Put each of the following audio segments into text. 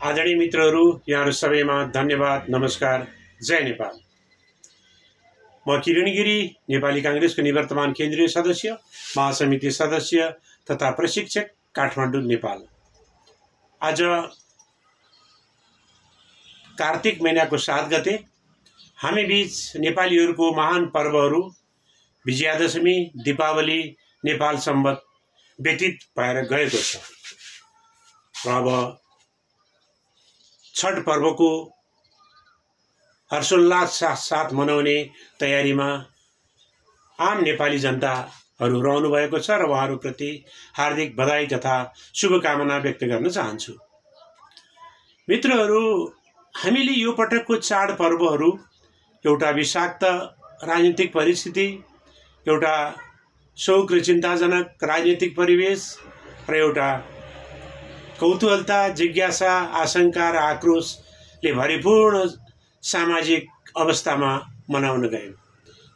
आदरणीय मित्रहरू, यहाँहरू सबैमा धन्यवाद, नमस्कार, जय नेपाल। म किरण गिरी, नेपाली कांग्रेसको निवर्तमान केन्द्रीय सदस्य, महासमिति सदस्य तथा प्रशिक्षक, काठमाडौँ, नेपाल। आज कार्तिक महिनाको 7 गते हामी बीच नेपालीहरूको महान पर्वहरू विजयादशमी, दीपावली, नेपाल सम्वत व्यतीत भएर गएको छ र अब छठ पर्वको हर्षोल्लास साथ मनाउने तयारीमा आम नेपाली जनताहरू रहनु भएको छ र उहाँहरूप्रति हार्दिक बधाई तथा शुभकामना व्यक्त गर्न चाहन्छु। मित्रहरू, हामीले यो पटकको चाड पर्वहरू एउटा विषाक्त राजनीतिक परिस्थिति, एउटा शोक र चिन्ताजनक राजनीतिक परिवेश र एउटा कौतूहलता, जिज्ञासा, आशंका र आक्रोशले भरिपूर्ण सामाजिक अवस्थामा मनाउन गयौँ।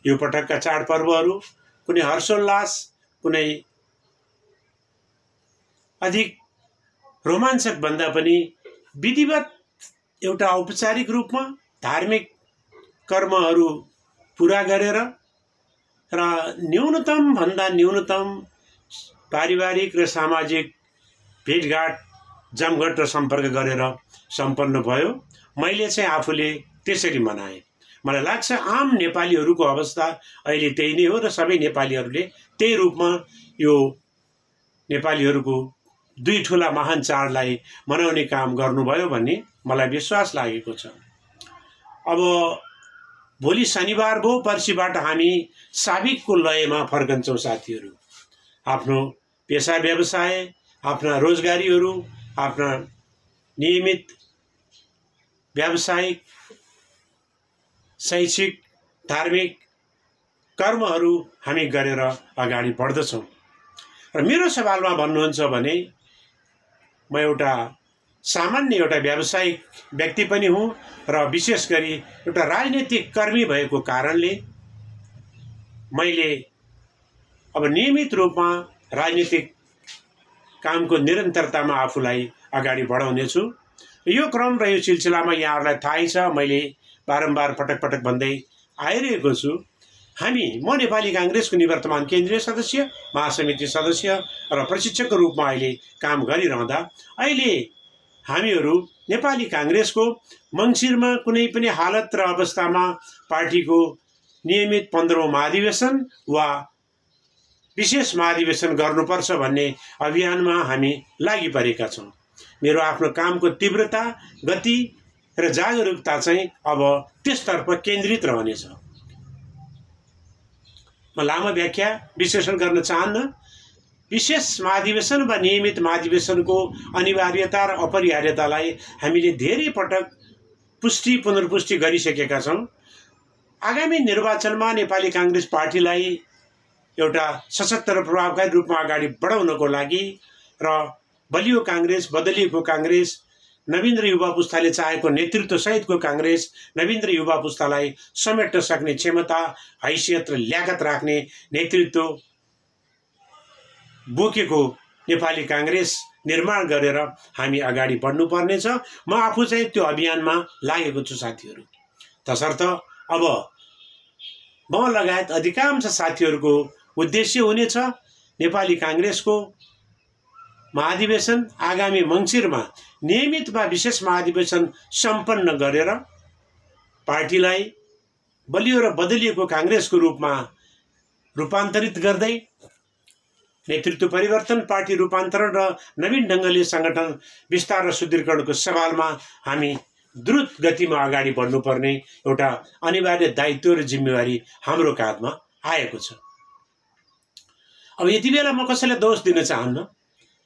यो पटकका चाडपर्वहरू कुनै हर्षोल्लास, कुनै अधिक रोमाञ्चक भन्दा पनि विधिवत एउटा औपचारिक रूपमा धार्मिक कर्महरू पूरा गरेर र न्यूनतम भन्दा न्यूनतम पारिवारिक र सामाजिक भेटघाट, जमघट र सम्पर्क गरेर सम्पन्न भयो। मैले चाहिँ आफूले त्यसरी मनाएँ। मलाई लाग्छ आम नेपालीहरूको अवस्था अहिले त्यही नै हो र सबै नेपालीहरूले त्यही रूपमा यो नेपालीहरूको दुई ठुला महान चाडलाई मनाउने काम गर्नुभयो भन्ने मलाई विश्वास लागेको छ। अब भोलि शनिबार भयो, पर्सिबाट हामी साबिकको लयमा फर्कन्छौँ साथीहरू। आफ्नो पेसा व्यवसाय, आफ्ना रोजगारीहरू, आफ्ना नियमित व्यावसायिक, शैक्षिक, धार्मिक कर्महरू हामी गरेर अगाडि बढ्दछौँ। र मेरो सवालमा भन्नुहुन्छ भने म एउटा सामान्य एउटा व्यावसायिक व्यक्ति पनि हुँ र विशेष गरी एउटा राजनीतिक कर्मी भएको कारणले मैले अब नियमित रूपमा राजनीतिक कामको निरन्तरतामा आफूलाई अगाडि बढाउनेछु। यो क्रम र यो सिलसिलामा यहाँहरूलाई थाहै छ, मैले बारम्बार पटक पटक भन्दै आइरहेको छु। म नेपाली कांग्रेसको निवर्तमान केन्द्रीय सदस्य, महासमिति सदस्य र प्रशिक्षकको रूपमा अहिले काम गरिरहँदा अहिले हामीहरू नेपाली कांग्रेसको मङ्सिरमा कुनै पनि हालत र अवस्थामा पार्टीको नियमित 15औं महाधिवेशन वा विशेष महाधिवेशन गर्नुपर्छ भन्ने अभियानमा हामी लागि परेका छौँ। मेरो आफ्नो कामको तीव्रता, गति र जागरुकता चाहिँ अब त्यसतर्फ केन्द्रित रहनेछ। म लामो व्याख्या विश्लेषण गर्न चाहन्न। विशेष महाधिवेशन वा नियमित महाधिवेशनको अनिवार्यता र अपरिहार्यतालाई हामीले धेरै पटक पुनर्पुष्टि गरिसकेका छौँ। आगामी निर्वाचनमा नेपाली कांग्रेस पार्टीलाई एउटा सशक्त र प्रभावकारी रूपमा अगाडि बढाउनको लागि र बलियो कांग्रेस, बदलिएको कांग्रेस, नवीन र युवा पुस्ताले चाहेको नेतृत्व सहितको कांग्रेस, नवीन र युवा पुस्तालाई समेट्न सक्ने क्षमता, हैसियत र ल्याकत राख्ने नेतृत्व बोकेको नेपाली कांग्रेस निर्माण गरेर हामी अगाडि बढ्नुपर्नेछ। म आफू चाहिँ त्यो अभियानमा लागेको छु साथीहरू। तसर्थ अब म लगायत अधिकांश साथीहरूको उद्देश्य हुनेछ नेपाली कांग्रेसको महाधिवेशन आगामी मङ्सिरमा नियमित वा विशेष महाधिवेशन सम्पन्न गरेर पार्टीलाई बलियो र बदलिएको कांग्रेसको रूपमा रूपान्तरित गर्दै नेतृत्व परिवर्तन, पार्टी रूपान्तरण र नवीन ढङ्गले संगठन विस्तार र सुदृढीकरणको सवालमा हामी द्रुत गतिमा अगाडि बढ्नुपर्ने एउटा अनिवार्य दायित्व र जिम्मेवारी हाम्रो काँधमा आएको छ। अब यति बेला म कसैलाई दोष दिन चाहन्न।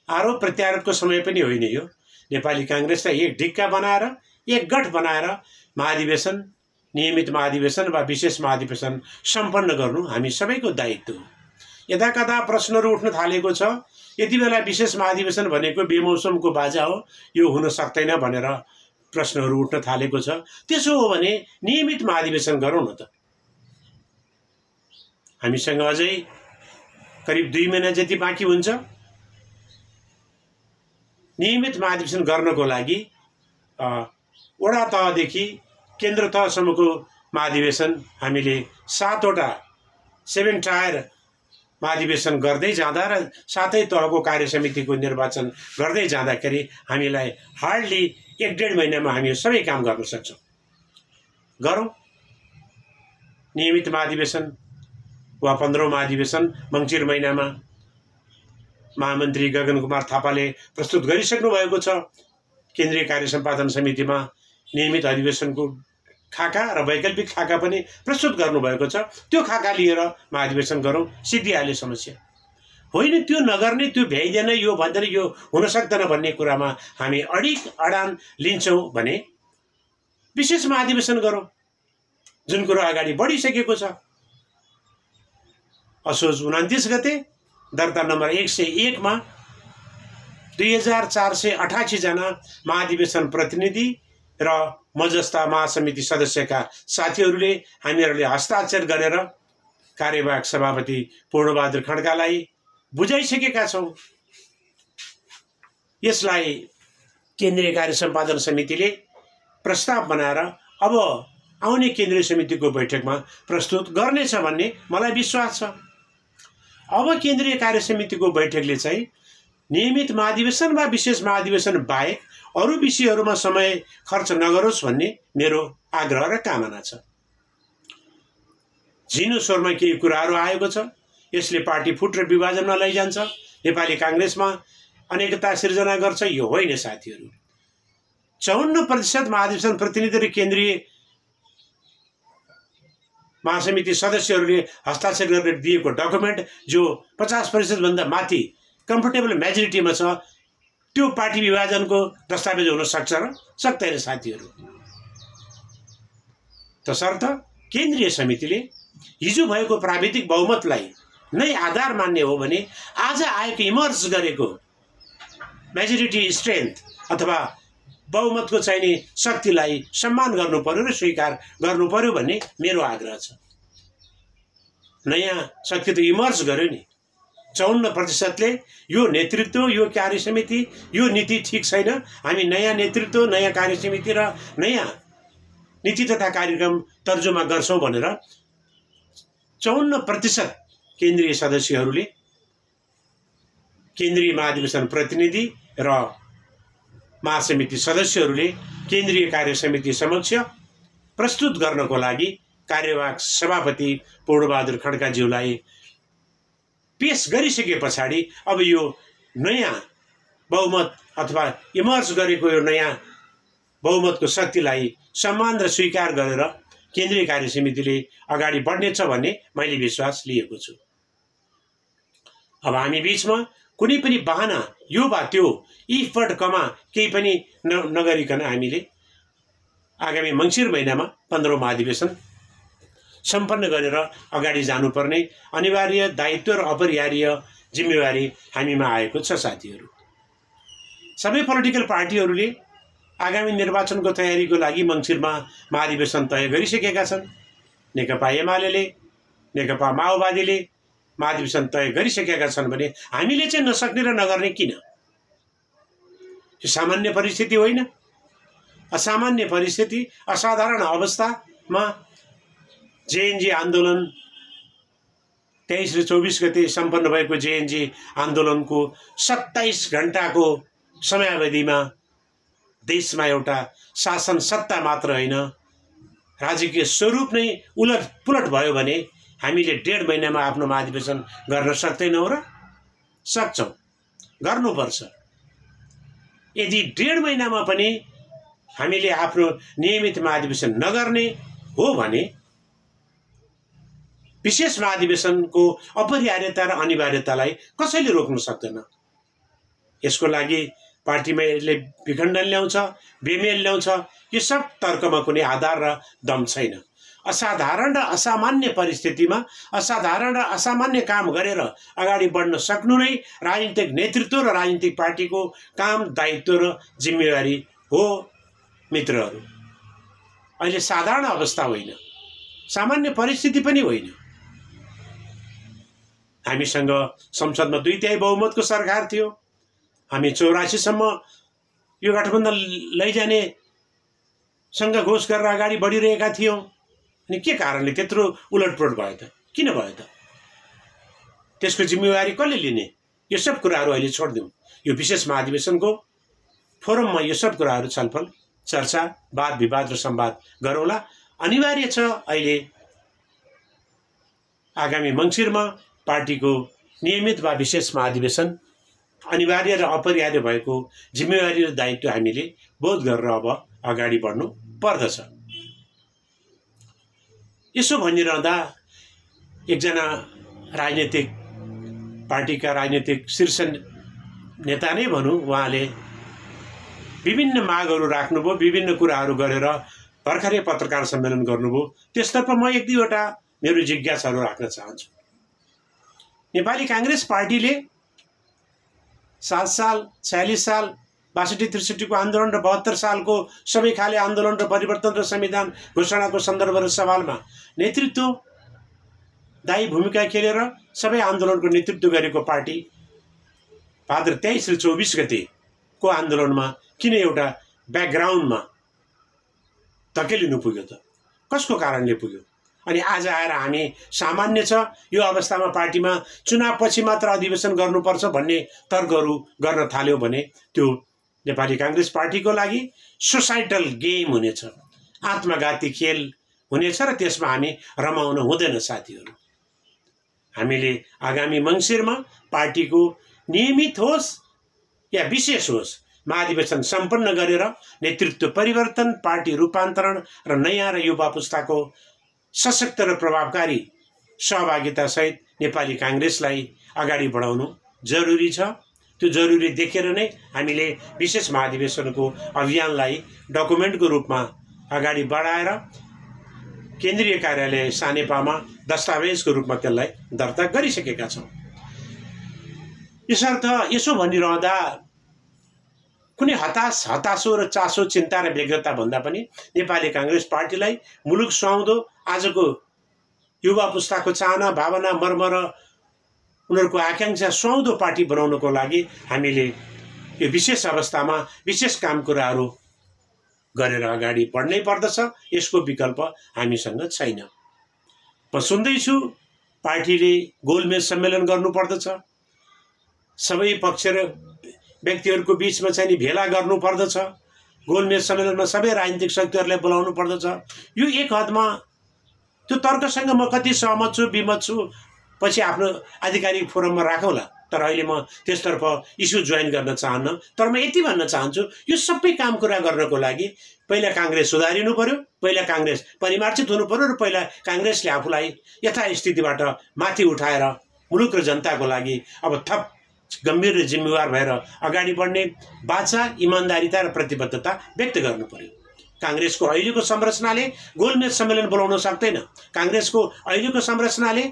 आरोप प्रत्यारोपको समय पनि होइन यो। नेपाली कांग्रेसलाई एक ढिक्का बनाएर, एक गठ बनाएर महाधिवेशन, नियमित महाधिवेशन वा विशेष महाधिवेशन सम्पन्न गर्नु हामी सबैको दायित्व हो। यदाकदा प्रश्नहरू उठ्न थालेको छ, यति बेला विशेष महाधिवेशन भनेको बेमौसमको बाजा हो, यो हुन सक्दैन भनेर प्रश्नहरू उठ्न थालेको छ। त्यसो हो भने नियमित महाधिवेशन गरौँ न त। हामीसँग अझै करिब 2 महिना जति बाँकी हुन्छ। नियमित महाधिवेशन गर्नको लागि वडा तहदेखि केन्द्र तहसम्मको महाधिवेशन हामीले 7वटा 7 टायर महाधिवेशन गर्दै जाँदा र 7 तहको कार्यसमितिको निर्वाचन गर्दै जाँदाखेरि हामीलाई हार्डली 1.5 महिनामा हामी सबै काम गर्न सक्छौँ। गरौँ नियमित महाधिवेशन वा 15औं महाधिवेशन मङ्सिर महिनामा महामन्त्री गगन कुमार थापाले प्रस्तुत गरिसक्नु भएको छ। केन्द्रीय कार्य सम्पादन समितिमा नियमित अधिवेशनको खाका र वैकल्पिक खाका पनि प्रस्तुत गर्नुभएको छ। त्यो खाका लिएर महाधिवेशन गरौँ, सिद्धिहाल्यो समस्या। होइन त्यो नगर्ने, त्यो भ्याइँदैन, यो भन्दैन, यो हुन सक्दैन भन्ने कुरामा हामी अडिक अडान लिन्छौँ भने विशेष महाधिवेशन गरौँ, जुन कुरो अगाडि बढिसकेको छ। असोज 29 गते दर्ता नम्बर 101 मा 2488 जना महाधिवेशन प्रतिनिधि र म जस्ता महासमिति सदस्यका साथीहरूले हामीहरूले हस्ताक्षर गरेर कार्यवाहक सभापति पूर्णबहादुर खड्कालाई बुझाइसकेका छौँ। यसलाई केन्द्रीय कार्य सम्पादन समितिले प्रस्ताव बनाएर अब आउने केन्द्रीय समितिको बैठकमा प्रस्तुत गर्नेछ भन्ने मलाई विश्वास छ। अब केन्द्रीय कार्य समितिको बैठकले चाहिँ नियमित महाधिवेशन वा विशेष महाधिवेशन बाहेक अरू विषयहरूमा समय खर्च नगरोस् भन्ने मेरो आग्रह र कामना छ। झिनो स्वरमा केही कुराहरू आएको छ, यसले पार्टी फुट र विभाजनमा लैजान्छ, नेपाली काङ्ग्रेसमा अनेकता सिर्जना गर्छ। यो होइन साथीहरू। 54% महाधिवेशन प्रतिनिधि र केन्द्रीय महासमिति सदस्यहरूले हस्ताक्षर गरेर दिएको डकुमेन्ट जो 50% भन्दा माथि कम्फर्टेबल मेजोरिटीमा छ, त्यो पार्टी विभाजनको दस्तावेज हुन सक्छ र सक्दैन साथीहरू। तसर्थ केन्द्रीय समितिले हिजो भएको प्राविधिक बहुमतलाई नै आधार मान्ने हो भने आज आएको इमर्ज गरेको मेजोरिटी स्ट्रेन्थ अथवा बहुमतको चाहिने शक्तिलाई सम्मान गर्नु पर्यो र स्वीकार गर्नु पर्यो भन्ने मेरो आग्रह छ। नयाँ शक्ति त इमर्ज गर्यो नि। 54%ले यो नेतृत्व, यो कार्यसमिति, यो नीति ठिक छैन, हामी नयाँ नेतृत्व, नयाँ कार्यसमिति र नयाँ नीति तथा कार्यक्रम तर्जुमा गर्छौँ भनेर 54% केन्द्रीय सदस्यहरूले केन्द्रीय महाधिवेशन प्रतिनिधि र महासमिति सदस्यहरूले केन्द्रीय कार्य समिति समक्ष प्रस्तुत गर्नको लागि कार्यवाहक सभापति पूर्णबहादुर खड्काज्यूलाई पेश गरिसके पछाडि अब यो नयाँ बहुमत अथवा इमर्ज गरेको यो नयाँ बहुमतको शक्तिलाई सम्मान र स्वीकार गरेर केन्द्रीय कार्य समितिले अगाडि बढ्नेछ भन्ने मैले विश्वास लिएको छु। अब हामी बीचमा कुनै पनि बहाना यो वा त्यो इफर्ट कमा केही पनि नगरिकन हामीले आगामी मङ्सिर महिनामा 15औं महाधिवेशन सम्पन्न गरेर अगाडि जानुपर्ने अनिवार्य दायित्व र अपरिहार्य जिम्मेवारी हामीमा आएको छ साथीहरू। सबै पोलिटिकल पार्टीहरूले आगामी निर्वाचनको तयारीको लागि मङ्सिरमा महाधिवेशन तय गरिसकेका छन्। नेकपा एमाले, नेकपा माओवादीले महाधिवेशन तय गरिसकेका छन् भने हामीले चाहिँ नसक्ने र नगर्ने किन? यो सामान्य परिस्थिति होइन। असामान्य परिस्थिति, असाधारण अवस्थामा जेएनजी आन्दोलन 23 र 24 गते सम्पन्न भएको जेएनजी आन्दोलनको 27 घण्टाको समयावधिमा देशमा एउटा शासन सत्ता मात्र होइन राजकीय स्वरूप नै उलटपुलट भयो भने हामीले 1.5 महिनामा आफ्नो महाधिवेशन गर्न सक्दैनौँ र? सक्छौँ, गर्नुपर्छ। यदि 1.5 महिनामा पनि हामीले आफ्नो नियमित महाधिवेशन नगर्ने हो भने विशेष महाधिवेशनको अपरिहार्यता र अनिवार्यतालाई कसैले रोक्न सक्दैन। यसको लागि पार्टीमा यसले विखण्डन ल्याउँछ, बेमेल ल्याउँछ, यो सब तर्कमा कुनै आधार र दम छैन। असाधारण र असामान्य परिस्थितिमा असाधारण र असामान्य काम गरेर अगाडि बढ्न सक्नु नै राजनीतिक नेतृत्व र राजनीतिक पार्टीको काम, दायित्व र जिम्मेवारी हो मित्रहरू। अहिले साधारण अवस्था होइन, सामान्य परिस्थिति पनि होइन। हामीसँग संसदमा 2/3 बहुमतको सरकार थियो। हामी 84 सम्म यो गठबन्धन लैजाने सङ्घघोष गरेर अगाडि बढिरहेका थियौँ। अनि के कारणले त्यत्रो उलटपुलट भयो त? किन भयो त? त्यसको जिम्मेवारी कसले लिने? यो सब कुराहरू अहिले छोडिदिउँ। यो विशेष महाधिवेशनको फोरममा यो सब कुराहरू छलफल, चर्चा, वाद विवाद र संवाद गरौँला। अनिवार्य छ अहिले आगामी मङ्सिरमा पार्टीको नियमित वा विशेष महाधिवेशन अनिवार्य र अपरिहार्य भएको जिम्मेवारी र दायित्व हामीले बोध गरेर अब अगाडि बढ्नु पर्दछ। यसो भनिरहँदा एकजना राजनीतिक पार्टीका राजनीतिक शीर्ष नेता नै भनौँ, उहाँले विभिन्न मागहरू राख्नुभयो, विभिन्न कुराहरू गरेर भर्खरै पत्रकार सम्मेलन गर्नुभयो। त्यसतर्फ म एक दुईवटा मेरो जिज्ञासाहरू राख्न चाहन्छु। नेपाली काङ्ग्रेस पार्टीले 7 साल, 46 साल, 62-63 को आन्दोलन र 72 सालको सबै खाले आन्दोलन र परिवर्तन र संविधान घोषणाको सन्दर्भ र सवालमा नेतृत्वदायी भूमिका खेलेर सबै आन्दोलनको नेतृत्व गरेको पार्टी भाद्र 23 र 24 गतेको आन्दोलनमा किन एउटा ब्याकग्राउन्डमा धकेलिनु पुग्यो त? कसको कारणले पुग्यो? अनि आज आएर हामी सामान्य छ यो अवस्थामा पार्टीमा चुनावपछि मात्र अधिवेशन गर्नुपर्छ भन्ने तर्कहरू गर्न थाल्यो भने त्यो नेपाली काङ्ग्रेस पार्टीको लागि सोसाइटल गेम हुनेछ, आत्मघाती खेल हुनेछ र त्यसमा हामी रमाउन हुँदैन साथीहरू। हामीले आगामी मङ्सिरमा पार्टीको नियमित होस् या विशेष होस् महाधिवेशन सम्पन्न गरेर नेतृत्व परिवर्तन, पार्टी रूपान्तरण र नयाँ र युवा पुस्ताको सशक्त र प्रभावकारी सहभागितासहित नेपाली काङ्ग्रेसलाई अगाडि बढाउनु जरुरी छ। त्यो जरुरी देखेर नै हामीले विशेष महाधिवेशनको अभियानलाई डकुमेन्टको रूपमा अगाडि बढाएर केन्द्रीय कार्यालय सानेपामा दस्तावेजको रूपमा त्यसलाई दर्ता गरिसकेका छौँ। यसर्थ यसो भनिरहँदा कुनै हताशो र चासो, चिन्ता र व्यग्रता भन्दा पनि नेपाली काङ्ग्रेस पार्टीलाई मुलुक सुहाउँदो आजको युवा पुस्ताको चाहना, भावना, मर्म र उनीहरूको आकाङ्क्षा सुहाउँदो पार्टी बनाउनको लागि हामीले यो विशेष अवस्थामा विशेष काम कुराहरू गरेर अगाडि बढ्नै पर्दछ। यसको विकल्प हामीसँग छैन। म सुन्दैछु पार्टीले गोलमेज सम्मेलन गर्नुपर्दछ, सबै पक्ष र व्यक्तिहरूको बिचमा चाहिँ भेला गर्नुपर्दछ, गोलमेज सम्मेलनमा सबै राजनीतिक शक्तिहरूलाई बोलाउनु पर्दछ। यो एक हदमा त्यो तर्कसँग म कति सहमत छु, विमत छु, पछि आफ्नो आधिकारिक फोरममा राखौँला। तर अहिले म त्यसतर्फ इस्यु जोइन गर्न चाहन्न। तर म यति भन्न चाहन्छु, यो सबै काम कुरा गर्नको लागि पहिला काङ्ग्रेस सुधारिनु पर्यो, पहिला काङ्ग्रेस परिमार्जित हुनु पर्यो र पहिला काङ्ग्रेसले आफूलाई यथास्थितिबाट माथि उठाएर मुलुक र जनताको लागि अब थप गम्भीर र जिम्मेवार भएर अगाडि बढ्ने बाचा, इमान्दारिता र प्रतिबद्धता व्यक्त गर्नु पर्यो। काङ्ग्रेसको अहिलेको संरचनाले गोलमेज सम्मेलन बोलाउन सक्दैन। काङ्ग्रेसको अहिलेको संरचनाले,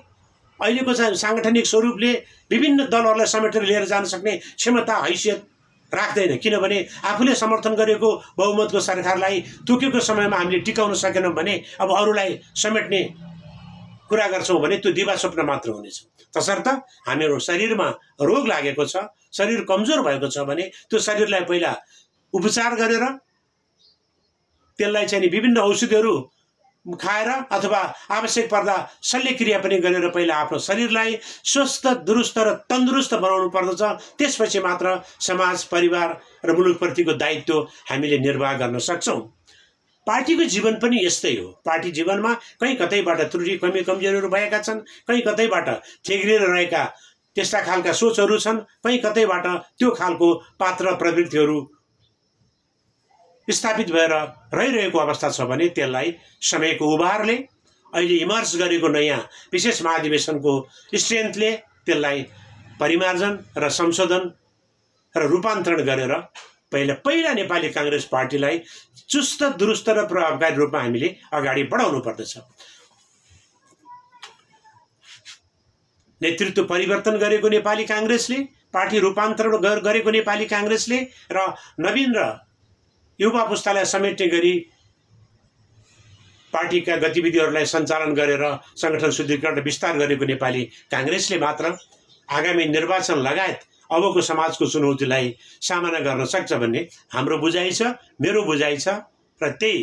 अहिलेको साङ्गठनिक स्वरूपले विभिन्न दलहरूलाई समेटेर लिएर जान सक्ने क्षमता, हैसियत राख्दैन। किनभने आफूले समर्थन गरेको बहुमतको सरकारलाई तोकेको समयमा हामीले टिकाउन सकेनौँ भने अब अरूलाई समेट्ने कुरा गर्छौँ भने त्यो दिवा स्वप्न मात्र हुनेछ। तसर्थ हाम्रो शरीरमा रोग लागेको छ, शरीर कमजोर भएको छ भने त्यो शरीरलाई पहिला उपचार गरेर त्यसलाई चाहिँ विभिन्न औषधिहरू खाएर अथवा आवश्यक पर्दा शल्यक्रिया पनि गरेर पहिला आफ्नो शरीरलाई स्वस्थ, दुरुस्त र तन्दुरुस्त बनाउनु पर्दछ। त्यसपछि मात्र समाज, परिवार र मुलुकप्रतिको दायित्व हामीले निर्वाह गर्न सक्छौँ। पार्टीको जीवन पनि यस्तै हो। पार्टी जीवनमा कहीँ कतैबाट त्रुटि, कमी, कमजोरीहरू भएका छन्, कहीँ कतैबाट थेग्रिएर रहेका त्यस्ता खालका सोचहरू छन्, कहीँ कतैबाट त्यो खालको पात्र प्रवृत्तिहरू स्थापित भएर रहिरहेको अवस्था छ भने त्यसलाई समयको उभारले, अहिले इमर्ज गरेको नयाँ विशेष महाधिवेशनको स्ट्रेन्थले त्यसलाई परिमार्जन र संशोधन र रूपान्तरण गरेर पहिला नेपाली काङ्ग्रेस पार्टीलाई चुस्त, दुरुस्त र प्रभावकारी रूपमा हामीले अगाडि बढाउनु पर्दछ। नेतृत्व परिवर्तन गरेको नेपाली काङ्ग्रेसले, पार्टी रूपान्तरण गरेको नेपाली काङ्ग्रेसले र नवीन र युवा पुस्तालाई समेट्ने गरी पार्टीका गतिविधिहरूलाई सञ्चालन गरेर सङ्गठन शुद्धिकरण विस्तार गरेको नेपाली काङ्ग्रेसले मात्र आगामी निर्वाचन लगायत अबको समाजको चुनौतीलाई सामना गर्न सक्छ भन्ने हाम्रो बुझाइ छ, मेरो बुझाइ छ। र त्यही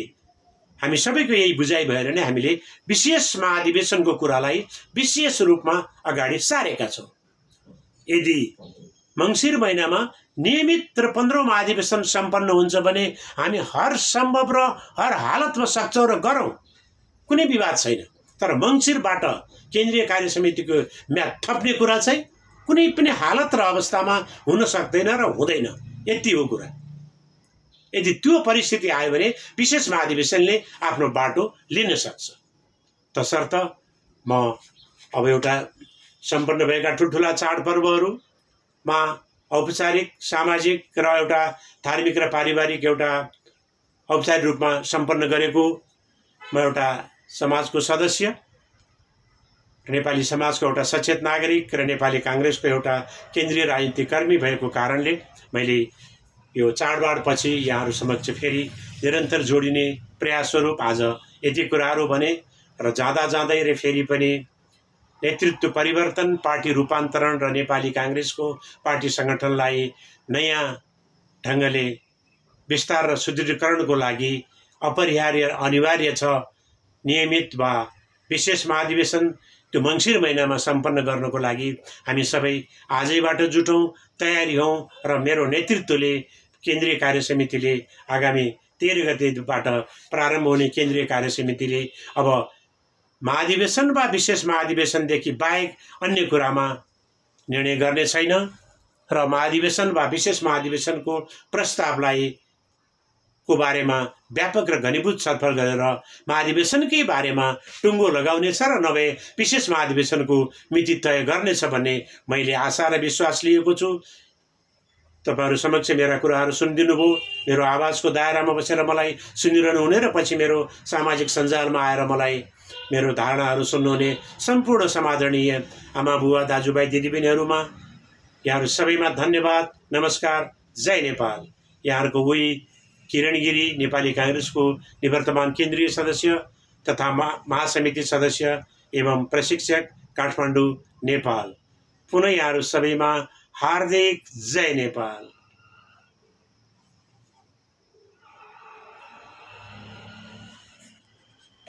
हामी सबैको यही बुझाइ भएर नै हामीले विशेष महाधिवेशनको कुरालाई विशेष रूपमा अगाडि सारेका छौँ। यदि मङ्सिर महिनामा नियमित र 15औं महाधिवेशन सम्पन्न हुन्छ भने हामी हर सम्भव र हर हालतमा सक्छौँ र गरौँ, कुनै विवाद छैन। तर मङ्सिरबाट केन्द्रीय कार्य समितिको म्याद थप्ने कुरा चाहिँ कुनै पनि हालत र अवस्थामा हुन सक्दैन र हुँदैन, यति हो कुरा। यदि त्यो परिस्थिति आयो भने विशेष महाधिवेशनले आफ्नो बाटो लिन सक्छ। तसर्थ म अब एउटा सम्पन्न भएका ठुल्ठुला चाडपर्वहरूमा औपचारिक, सामाजिक र एउटा धार्मिक र पारिवारिक एउटा औपचारिक रूपमा सम्पन्न गरेको म एउटा समाजको सदस्य, नेपाली समाजको एउटा सचेत नागरिक र नेपाली काङ्ग्रेसको एउटा केन्द्रीय राजनीतिक कर्मी भएको कारणले मैले यो चाडबाडपछि यहाँहरू समक्ष फेरि निरन्तर जोडिने प्रयास स्वरूप आज यति कुराहरू भने र जाँदा जाँदै र फेरि पनि नेतृत्व परिवर्तन, पार्टी रूपान्तरण र नेपाली काङ्ग्रेसको पार्टी सङ्गठनलाई नयाँ ढङ्गले विस्तार र सुदृढीकरणको लागि अपरिहार्य अनिवार्य छ नियमित वा विशेष महाधिवेशन त्यो मङ्सिर महिनामा सम्पन्न गर्नको लागि हामी सबै आजैबाट जुटौँ, तयारी हौँ र मेरो नेतृत्वले केन्द्रीय कार्य समितिले आगामी 13 गतेबाट प्रारम्भ हुने केन्द्रीय कार्य समितिले अब महाधिवेशन वा विशेष महाधिवेशनदेखि बाहेक अन्य कुरामा निर्णय गर्ने छैन र महाधिवेशन वा विशेष महाधिवेशनको प्रस्तावलाई को बारेमा व्यापक र घनीभूत छलफल गरेर महाधिवेशनकै बारेमा टुङ्गो लगाउनेछ र नभए विशेष महाधिवेशनको मिति तय गर्नेछ भन्ने मैले आशा र विश्वास लिएको छु। तपाईहरु समक्ष मेरा कुराहरू सुनिदिनु भयो, मेरो आवाजको दायरामा बसेर मलाई सुनिरहनु हुने र पछि मेरो सामाजिक सञ्जालमा आएर मलाई मेरो धारणाहरू सुन्नुहुने सम्पूर्ण समादरणीय आमा बुवा दाजुभाइ दिदीबहिनीहरूमा यहाँहरू सबैमा धन्यवाद, नमस्कार, जय नेपाल। यहाँहरूको उही किरण गिरी नेपाली काङ्ग्रेसको निवर्तमान केन्द्रीय सदस्य तथा महासमिति सदस्य एवं प्रशिक्षक, काठमाडौँ, नेपाल। पुनः यहाँहरू सबैमा हार्दिक जय नेपाल।